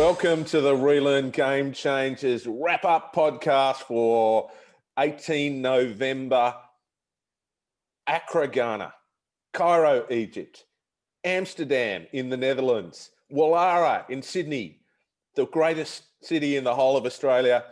Welcome to the RELEARN Game Changers wrap-up podcast for 18 November, Accra, Ghana, Cairo, Egypt, Amsterdam in the Netherlands, Wallara in Sydney, the greatest city in the whole of Australia,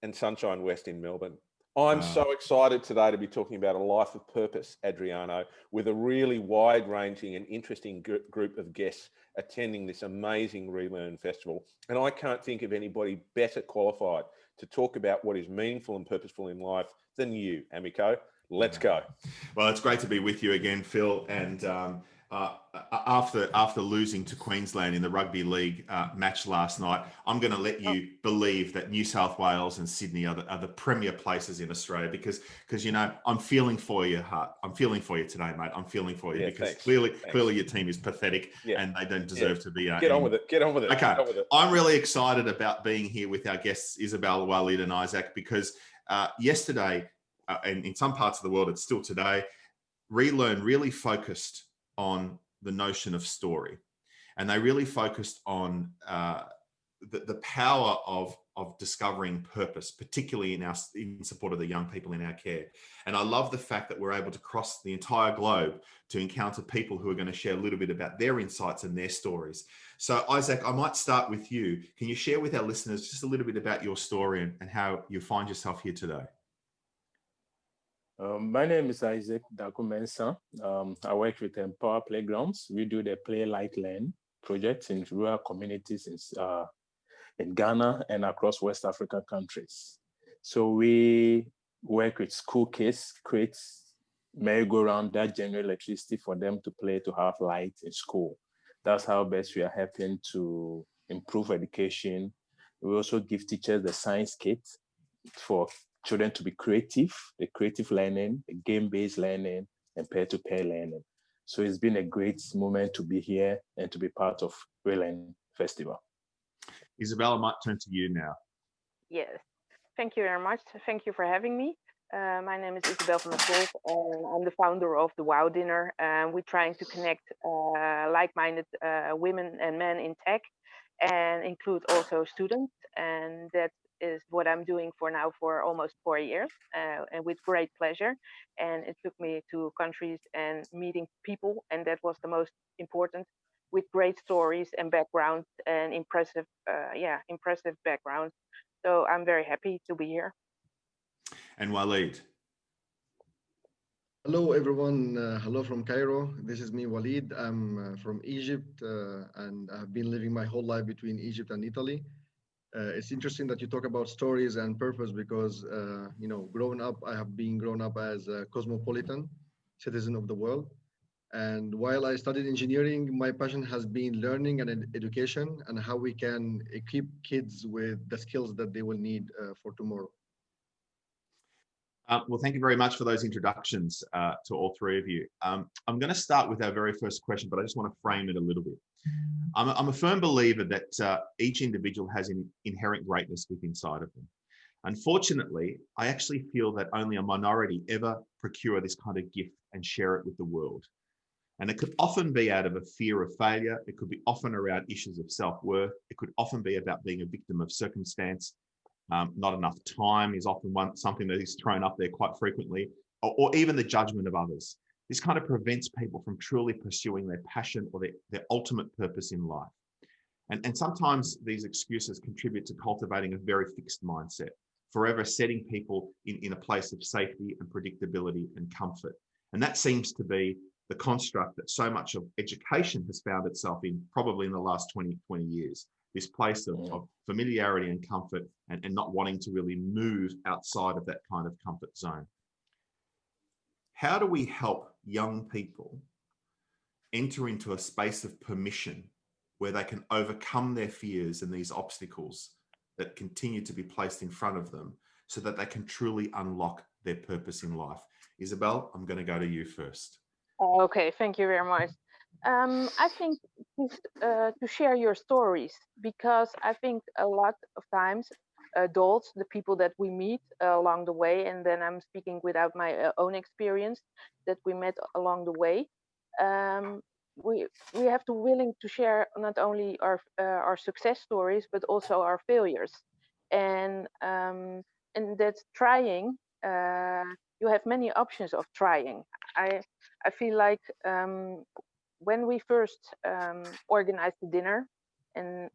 and Sunshine West in Melbourne. I'm so excited today to be talking about a life of purpose, Adriano, with a really wide-ranging and interesting group of guests attending this amazing RELEARN festival. And I can't think of anybody better qualified to talk about what is meaningful and purposeful in life than you, Amico. Let's go. Well, it's great to be with you again, Phil. And after losing to Queensland in the rugby league match last night, I'm going to let you believe that New South Wales and Sydney are the premier places in Australia because you know I'm feeling for you, Hart. I'm feeling for you today, mate. I'm feeling for you because clearly your team is pathetic and they don't deserve to be. Get on with it. Okay, I'm really excited about being here with our guests Isabel, Walid, and Isaac because yesterday, and in some parts of the world, it's still today. RELEARN really focused on the notion of story, and they really focused on the power of discovering purpose, particularly in support of the young people in our care. And I love the fact that we're able to cross the entire globe to encounter people who are going to share a little bit about their insights and their stories. So Isaac, I might start with you. Can you share with our listeners just a little bit about your story and how you find yourself here today? My name is Isaac Dakumensa. I work with Empower Playgrounds. We do the Play, Like, Learn projects in rural communities in Ghana and across West African countries. So we work with school kids, create merry-go-round that generate electricity for them to play, to have light in school. That's how best we are helping to improve education. We also give teachers the science kit for children to be creative, the creative learning, the game-based learning, and peer-to-peer learning. So it's been a great moment to be here and to be part of RELEARN Festival. Isabel, I might turn to you now. Yes, thank you very much. Thank you for having me. My name is Isabel van der Kolk, and I'm the founder of the Wow Dinner. We're trying to connect like-minded women and men in tech and include also students, and that is what I'm doing for almost 4 years, and with great pleasure. And it took me to countries and meeting people, and that was the most important, with great stories and backgrounds and impressive backgrounds. So I'm very happy to be here. And Walid. Hello, everyone. Hello from Cairo. This is me, Walid. I'm from Egypt, and I've been living my whole life between Egypt and Italy. It's interesting that you talk about stories and purpose because, growing up, I have been grown up as a cosmopolitan citizen of the world. And while I studied engineering, my passion has been learning and education and how we can equip kids with the skills that they will need for tomorrow. Well, thank you very much for those introductions to all three of you. I'm going to start with our very first question, but I just want to frame it a little bit. I'm a firm believer that each individual has an inherent greatness within inside of them. Unfortunately, I actually feel that only a minority ever procure this kind of gift and share it with the world. And it could often be out of a fear of failure. It could be often around issues of self-worth. It could often be about being a victim of circumstance. Not enough time is often something that is thrown up there quite frequently, or even the judgment of others. This kind of prevents people from truly pursuing their passion or their ultimate purpose in life. And sometimes these excuses contribute to cultivating a very fixed mindset, forever setting people in a place of safety and predictability and comfort. And that seems to be the construct that so much of education has found itself in probably in the last 20 years. This place of familiarity and comfort and not wanting to really move outside of that kind of comfort zone. How do we help young people enter into a space of permission where they can overcome their fears and these obstacles that continue to be placed in front of them so that they can truly unlock their purpose in life? Isabel, I'm going to go to you first. Okay, thank you very much. I think to share your stories, because I think a lot of times adults, the people that we meet along the way, and then I'm speaking without my own experience, that we met along the way, we have to willing to share not only our success stories but also our failures, and that's trying. You have many options of trying. I feel like when we first organized the dinner, and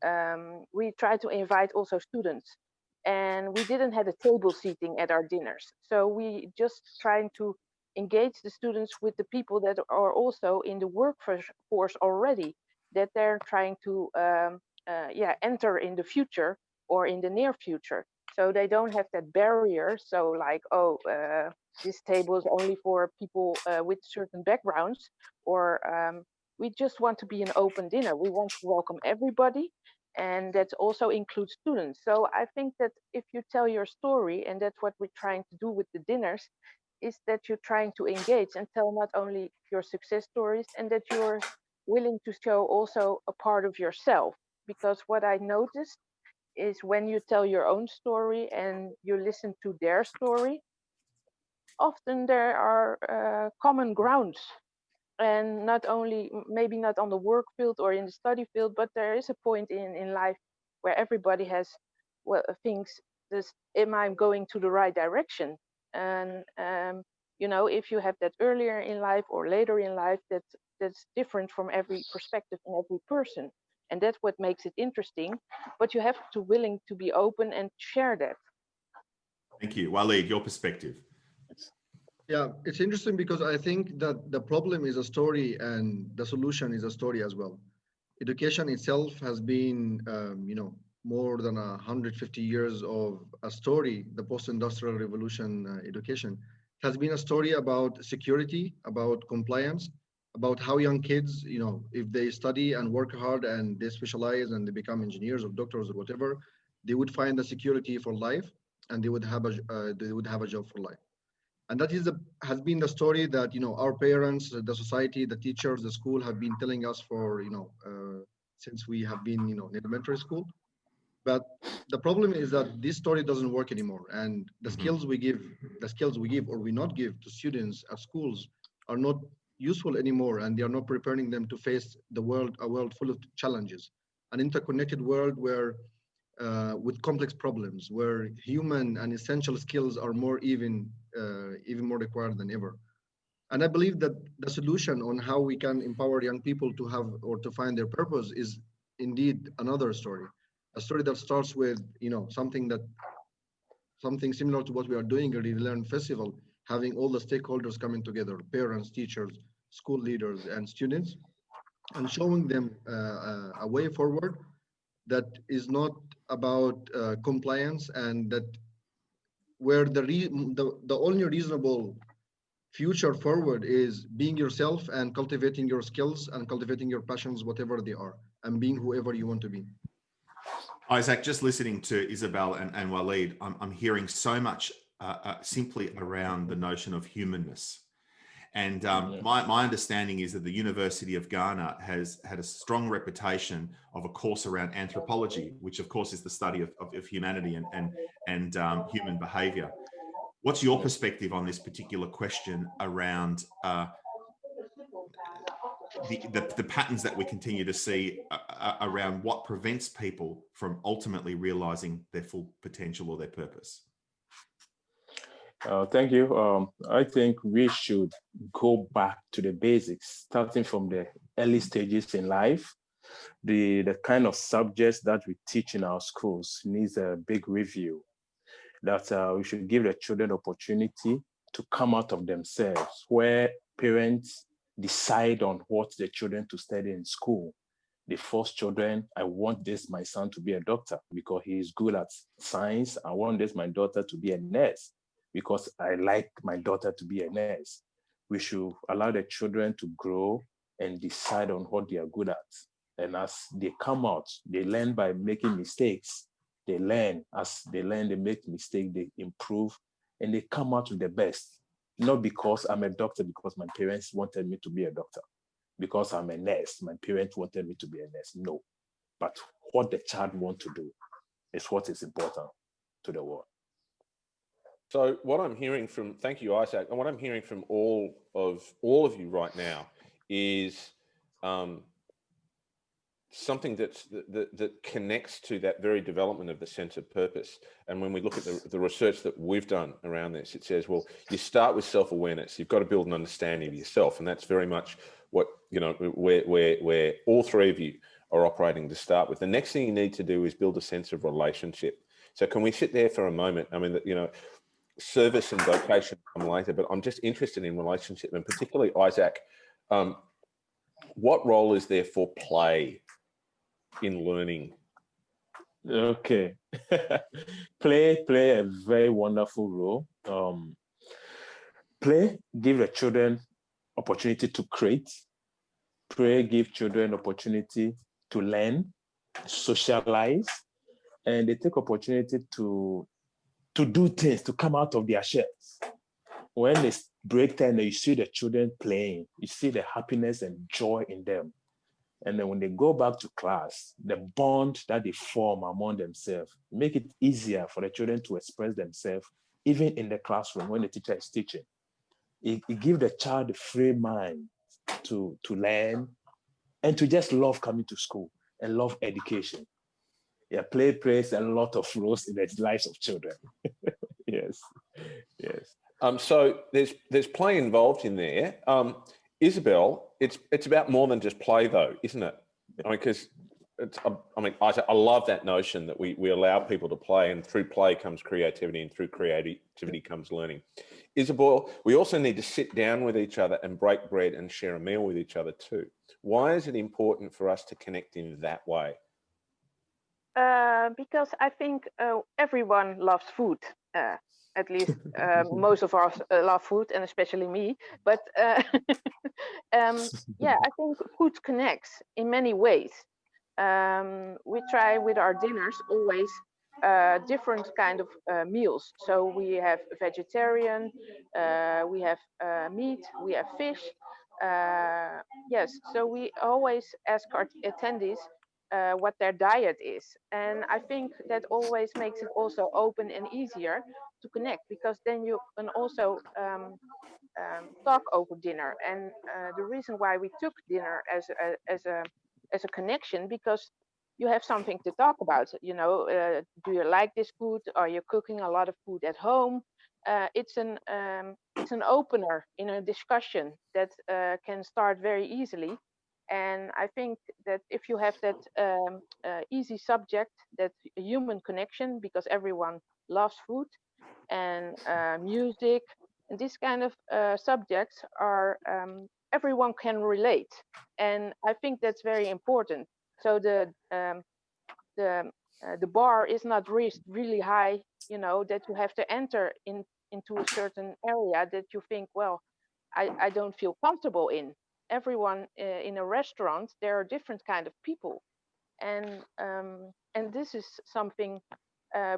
we tried to invite also students, and we didn't have a table seating at our dinners, so we just trying to engage the students with the people that are also in the workforce already, that they're trying to enter in the future or in the near future, so they don't have that barrier. So like, oh, this table is only for people with certain backgrounds, or we just want to be an open dinner. We want to welcome everybody, and that also includes students. So I think that if you tell your story, and that's what we're trying to do with the dinners, is that you're trying to engage and tell not only your success stories, and that you're willing to show also a part of yourself. Because what I noticed is when you tell your own story and you listen to their story, often there are common grounds, and not only maybe not on the work field or in the study field, but there is a point in life where everybody has, well, thinks this, am I going to the right direction? And if you have that earlier in life or later in life, that's different from every perspective and every person, and that's what makes it interesting. But you have to willing to be open and share that. Thank you. Walid, your perspective. Yeah, it's interesting because I think that the problem is a story and the solution is a story as well. Education itself has been, more than 150 years of a story. The post-industrial revolution education has been a story about security, about compliance, about how young kids, if they study and work hard and they specialize and they become engineers or doctors or whatever, they would find the security for life, and they would have a job for life. And that has been the story that our parents, the society, the teachers, the school have been telling us for since we have been in elementary school. But the problem is that this story doesn't work anymore, and the skills we give or we not give to students at schools are not useful anymore, and they are not preparing them to face a world full of challenges, an interconnected world where with complex problems, where human and essential skills are even more required than ever. And I believe that the solution on how we can empower young people to have or to find their purpose is indeed another story, a story that starts with something similar to what we are doing at the Learn Festival, having all the stakeholders coming together, parents, teachers, school leaders, and students, and showing them a way forward that is not about compliance, and that where the only reasonable future forward is being yourself and cultivating your skills and cultivating your passions, whatever they are, and being whoever you want to be. Isaac, just listening to Isabel and Walid, I'm hearing so much simply around the notion of humanness. And my understanding is that the University of Ghana has had a strong reputation of a course around anthropology, which of course is the study of humanity and human behavior. What's your perspective on this particular question around the patterns that we continue to see around what prevents people from ultimately realizing their full potential or their purpose? Thank you. I think we should go back to the basics, starting from the early stages in life. The kind of subjects that we teach in our schools needs a big review. That we should give the children opportunity to come out of themselves, where parents decide on what the children to study in school. The first children, I want my son to be a doctor because he is good at science. I want my daughter to be a nurse because I like my daughter to be a nurse. We should allow the children to grow and decide on what they are good at. And as they come out, they learn by making mistakes. They learn. As they learn, they make mistakes, they improve, and they come out with the best. Not because I'm a doctor, because my parents wanted me to be a doctor. Because I'm a nurse, my parents wanted me to be a nurse. No. But what the child wants to do is what is important to the world. So what I'm hearing from, thank you, Isaac, and what I'm hearing from all of you right now is something that connects to that very development of the sense of purpose. And when we look at the research that we've done around this, it says, well, you start with self-awareness. You've got to build an understanding of yourself, and that's very much what, you know, where all three of you are operating to start with. The next thing you need to do is build a sense of relationship. So can we sit there for a moment? I mean, you know, service and vocation come later, but I'm just interested in relationship, and particularly Isaac. What role is there for play in learning? Okay. Play a very wonderful role. Play give the children opportunity to create. Play give children opportunity to learn, socialize, and they take opportunity to do things, to come out of their shells. When it's break time, you see the children playing, you see the happiness and joy in them. And then when they go back to class, the bond that they form among themselves make it easier for the children to express themselves, even in the classroom when the teacher is teaching. It gives the child a free mind to learn and to just love coming to school and love education. Yeah, play plays a lot of roles in the lives of children. Yes. So there's play involved in there. Isabel, it's about more than just play, though, isn't it? I mean, because I love that notion that we allow people to play, and through play comes creativity, and through creativity comes learning. Isabel, we also need to sit down with each other and break bread and share a meal with each other too. Why is it important for us to connect in that way? Because I think everyone loves food. At least most of us love food, and especially me. But yeah, I think food connects in many ways. We try with our dinners always different kind of meals. So we have vegetarian, we have meat, we have fish. Yes, so we always ask our attendees what their diet is, and I think that always makes it also open and easier to connect, because then you can also talk over dinner. And the reason why we took dinner as a connection, because you have something to talk about. You know, do you like this food? Are you cooking a lot of food at home? It's an opener in a discussion that can start very easily. And I think that if you have that easy subject, that human connection, because everyone loves food and music, and these kind of subjects are everyone can relate, and I think that's very important. So the bar is not really high, you know, that you have to enter into a certain area that you think, well, I don't feel comfortable in. Everyone in a restaurant, there are different kind of people, and this is something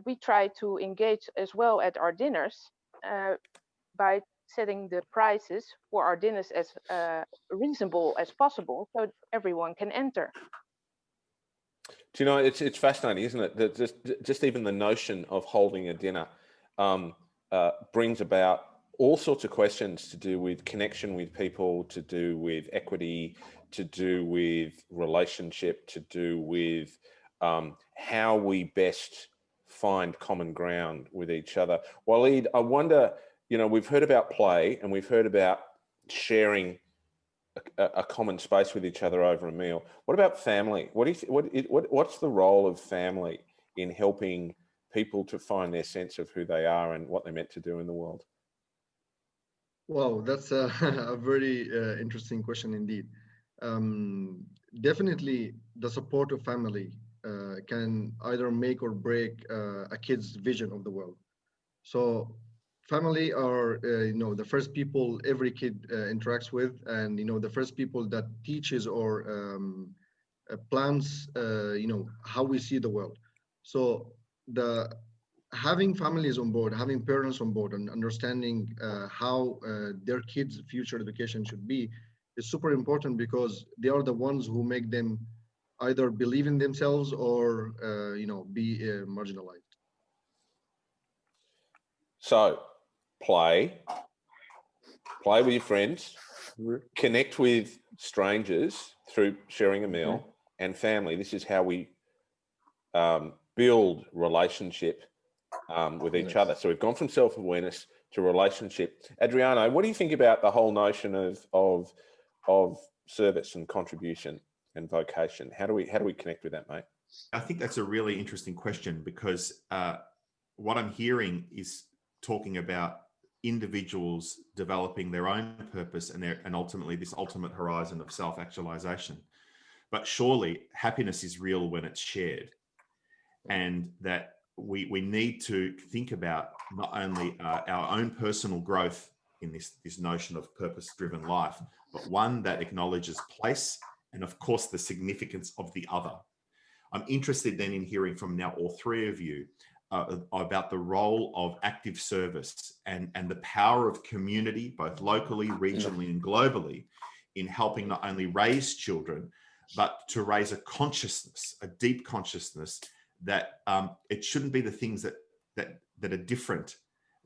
we try to engage as well at our dinners by setting the prices for our dinners as reasonable as possible, so everyone can enter. Do you know, it's fascinating, isn't it? That just even the notion of holding a dinner brings about all sorts of questions to do with connection with people, to do with equity, to do with relationship, to do with how we best find common ground with each other. Waleed, I wonder, you know, we've heard about play and we've heard about sharing a common space with each other over a meal. What about family? What's the role of family in helping people to find their sense of who they are and what they're meant to do in the world? Wow, that's a very interesting question indeed. Definitely, the support of family can either make or break a kid's vision of the world. So family are, the first people every kid interacts with, and, the first people that teaches or plans, how we see the world. So having families on board, having parents on board, and understanding how their kids' future education should be is super important, because they are the ones who make them either believe in themselves or, be marginalized. So, play with your friends, connect with strangers through sharing a meal and family. This is how we build relationship with each other. So we've gone from self-awareness to relationship. Adriano, what do you think about the whole notion of service and contribution and vocation? How do we connect with that, mate? I think that's a really interesting question, because what I'm hearing is talking about individuals developing their own purpose and ultimately this ultimate horizon of self-actualization. But surely happiness is real when it's shared, and that we need to think about not only our own personal growth in this notion of purpose-driven life, but one that acknowledges place and, of course, the significance of the other. I'm interested then in hearing from now all three of you about the role of active service and the power of community, both locally, regionally, and globally, in helping not only raise children, but to raise a consciousness, a deep consciousness that it shouldn't be the things that are different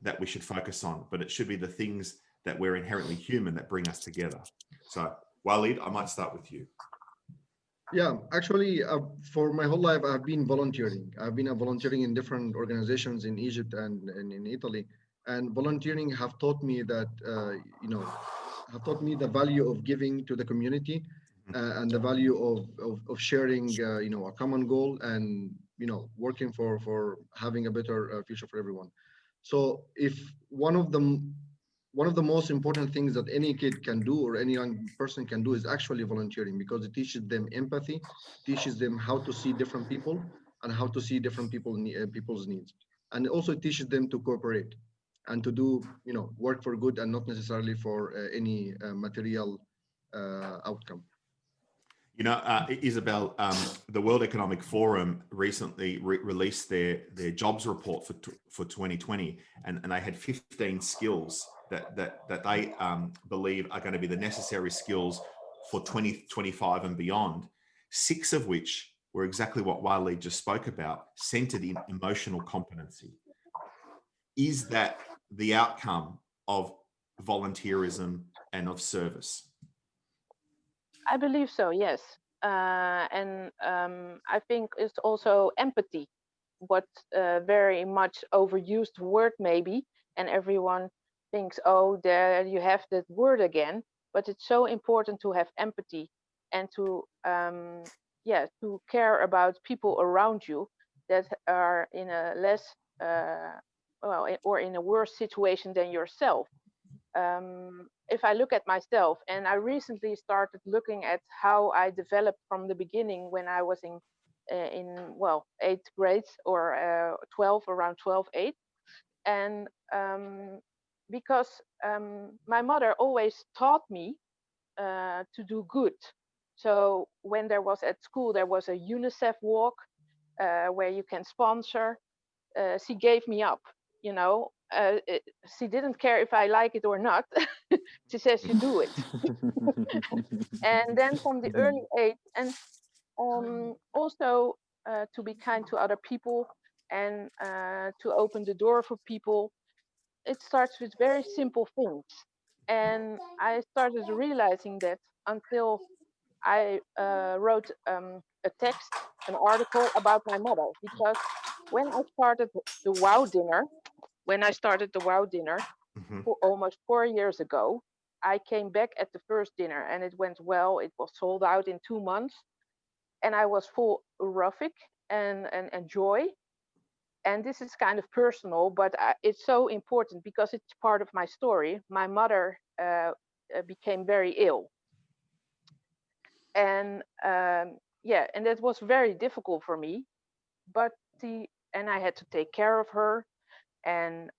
that we should focus on, but it should be the things that we're inherently human that bring us together. So, Walid, I might start with you. Yeah, actually, for my whole life, I've been volunteering. I've been volunteering in different organizations in Egypt and in Italy. And volunteering have taught me that, have taught me the value of giving to the community and the value of sharing, a common goal and, working for having a better future for everyone. So if one of the most important things that any kid can do or any young person can do is actually volunteering, because it teaches them empathy, teaches them how to see different people and how to see different people's needs. And also it teaches them to cooperate and to do, work for good and not necessarily for any material outcome. Isabel, the World Economic Forum recently released their jobs report for 2020, and they had 15 skills that they believe are going to be the necessary skills for 2025 and beyond, 6 of which were exactly what Walid just spoke about, centered in emotional competency. Is that the outcome of volunteerism and of service? I believe so, yes. And I think it's also empathy, what very much overused word maybe, and everyone thinks, oh, there you have that word again. But it's so important to have empathy and to care about people around you that are in a less or in a worse situation than yourself. If I look at myself, and I recently started looking at how I developed from the beginning when I was in 8th grade or 12, around 12, 8. And because my mother always taught me to do good. So when there was at school, there was a UNICEF walk where you can sponsor. She gave me up, she didn't care if I like it or not. She says you do it. And then from the early age, and also to be kind to other people and to open the door for people. It starts with very simple things. And I started realizing that until I wrote a text, an article about my mother, because when I started the Wow Dinner, for almost 4 years ago, I came back at the first dinner and it went well. It was sold out in 2 months, and I was full euphoria and joy. And this is kind of personal, but it's so important because it's part of my story. My mother became very ill, and and that was very difficult for me. But I had to take care of her, and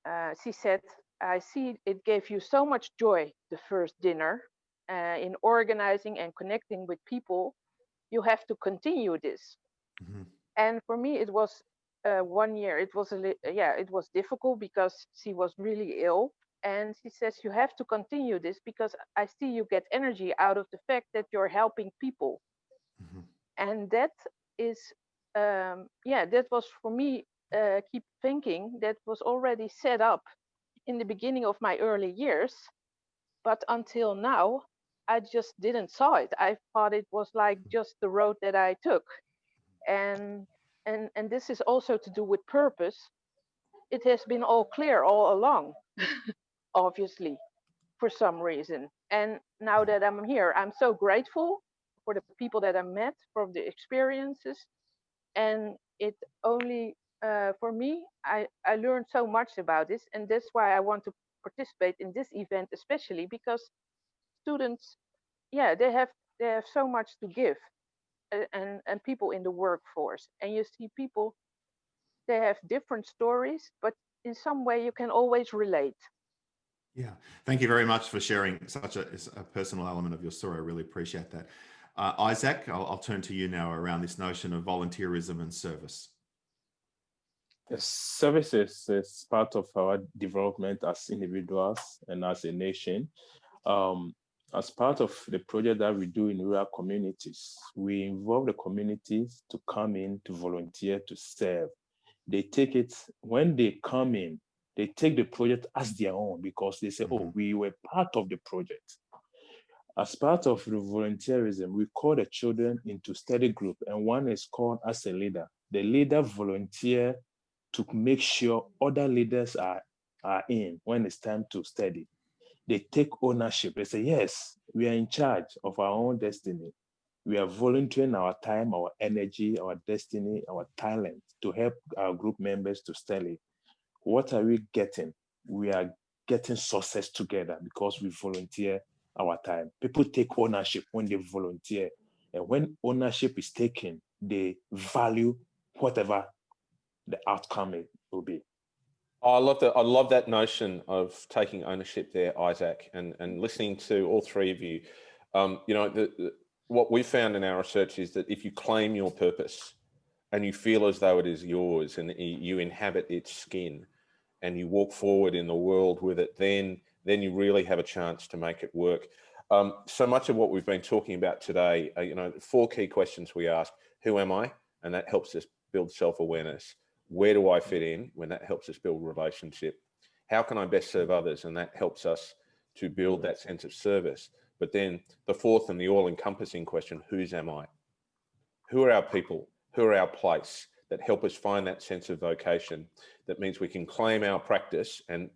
she said, "I see it gave you so much joy the first dinner in organizing and connecting with people. You have to continue this." Mm-hmm. And for me, it was 1 year. It was it was difficult because she was really ill. And she says, you have to continue this because I see you get energy out of the fact that you're helping people. Mm-hmm. And that is, that was for me, keep thinking, that was already set up in the beginning of my early years. But until now, I just didn't saw it. I thought it was like just the road that I took. And and this is also to do with purpose. It has been all clear all along, obviously, for some reason. And now that I'm here, I'm so grateful for the people that I met, from the experiences. And it only, for me, I learned so much about this. And that's why I want to participate in this event, especially because students, yeah, they have so much to give, and people in the workforce. And you see people, they have different stories, but in some way you can always relate. Yeah, thank you very much for sharing such a personal element of your story. I really appreciate that. Isaac, I'll turn to you now around this notion of volunteerism and service. Services is part of our development as individuals and as a nation. As part of the project that we do in rural communities, we involve the communities to come in, to volunteer, to serve. They take it, when they come in, they take the project as their own, because they say, oh, we were part of the project. As part of the volunteerism, we call the children into study group, and one is called as a leader. The leader volunteer to make sure other leaders are in when it's time to study. They take ownership. They say, yes, we are in charge of our own destiny. We are volunteering our time, our energy, our destiny, our talent to help our group members to study. What are we getting? We are getting success together because we volunteer our time. People take ownership when they volunteer. And when ownership is taken, they value whatever the outcome will be. I love that notion of taking ownership there, Isaac, and listening to all three of you. What we found in our research is that if you claim your purpose and you feel as though it is yours and you inhabit its skin and you walk forward in the world with it, then you really have a chance to make it work. So much of what we've been talking about today, 4 key questions we ask: who am I? And that helps us build self-awareness. Where do I fit in? When that helps us build relationship. How can I best serve others? And that helps us to build that sense of service. But then the 4th and the all-encompassing question, whose am I? Who are our people? Who are our place? That help us find that sense of vocation. That means we can claim our practice and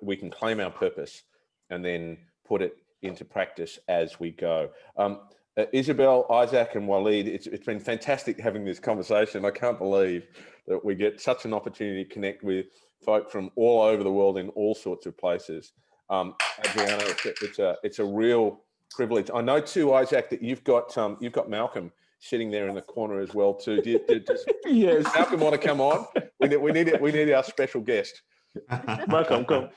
we can claim our purpose and then put it into practice as we go. Isabel, Isaac and Waleed, it's been fantastic having this conversation. I can't believe that we get such an opportunity to connect with folk from all over the world in all sorts of places. Adriano, it's a real privilege. I know too, Isaac, that you've got Malcolm sitting there in the corner as well too. Does Yes. Malcolm want to come on? We need our special guest. Malcolm, come.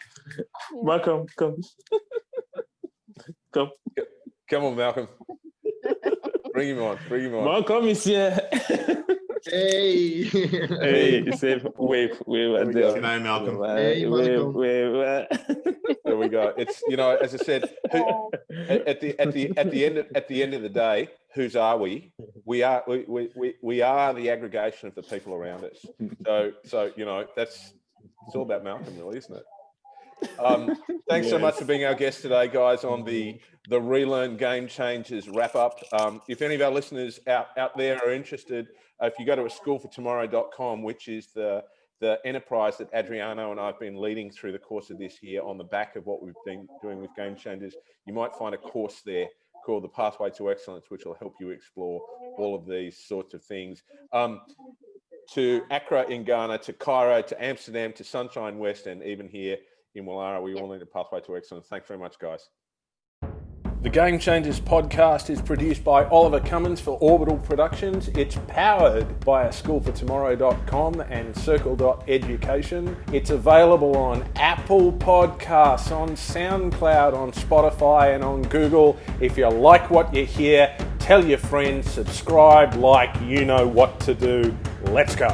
Malcolm, come. Come. Come on, Malcolm. Bring him on. Malcolm is here. Hey. Hey, say wave at Good day, Malcolm. Hey, Malcolm. Wave. There we go. It's, as I said, at the end of the day, whose are we? We are the aggregation of the people around us. So it's all about Malcolm, really, isn't it? Thanks so much for being our guest today, guys, on the RELEARN Game Changers wrap up. If any of our listeners out there are interested, if you go to aschoolfortomorrow.com, which is the enterprise that Adriano and I have been leading through the course of this year on the back of what we've been doing with Game Changers, you might find a course there called The Pathway to Excellence, which will help you explore all of these sorts of things. To Accra in Ghana, to Cairo, to Amsterdam, to Sunshine West, and even here in Wallara, we all need a pathway to excellence. Thanks very much, guys. The Game Changers podcast is produced by Oliver Cummins for Orbital Productions. It's powered by aschoolfortomorrow.com and circle.education. It's available on Apple Podcasts, on SoundCloud, on Spotify and on Google. If you like what you hear, tell your friends, subscribe, like, you know what to do. Let's go.